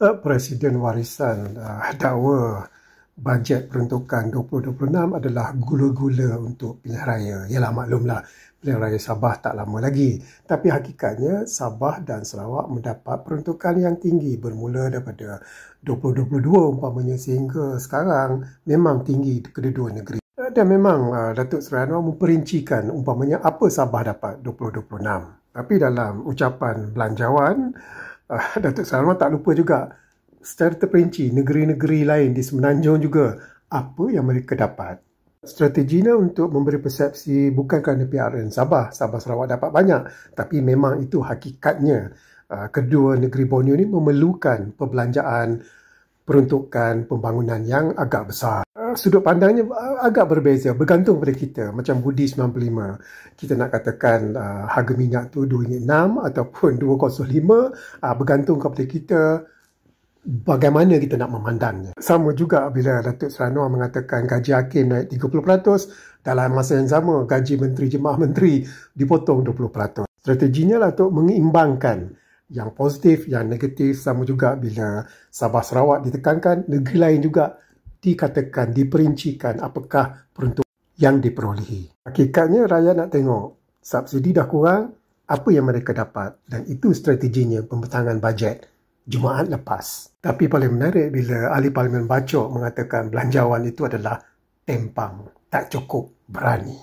Presiden warisan dakwa bajet peruntukan 2026 adalah gula-gula untuk pilihan raya. Yalah, maklumlah, pilihan raya Sabah tak lama lagi. Tapi hakikatnya Sabah dan Sarawak mendapat peruntukan yang tinggi bermula daripada 2022 umpamanya sehingga sekarang memang tinggi kedua-dua negeri. Dan memang Datuk Seri Anwar memperincikan umpamanya apa Sabah dapat 2026. Tapi dalam ucapan belanjawan, Datuk Seri Anwar tak lupa juga secara terperinci negeri-negeri lain di Semenanjung juga apa yang mereka dapat. Strateginya untuk memberi persepsi bukan kerana PRN Sabah Sarawak dapat banyak, tapi memang itu hakikatnya. Kedua negeri Borneo ini memerlukan perbelanjaan peruntukan pembangunan yang agak besar. Sudut pandangnya agak berbeza, bergantung pada kita. Macam Budi 95, kita nak katakan harga minyak tu RM2.6 ataupun RM2.05, bergantung kepada kita bagaimana kita nak memandangnya. Sama juga bila Datuk Seri Anwar mengatakan gaji hakim naik 30%, dalam masa yang sama gaji menteri jemaah menteri dipotong 20%. Strateginya lah untuk mengimbangkan yang positif, yang negatif. Sama juga bila Sabah Sarawak ditekankan, negeri lain juga dikatakan, diperincikan apakah peruntukan yang diperolehi. Hakikatnya rakyat nak tengok subsidi dah kurang, apa yang mereka dapat, dan itu strateginya pembentangan bajet Jumaat lepas. Tapi paling menarik bila ahli parlimen Bacok mengatakan belanjawan itu adalah tempang, tak cukup berani.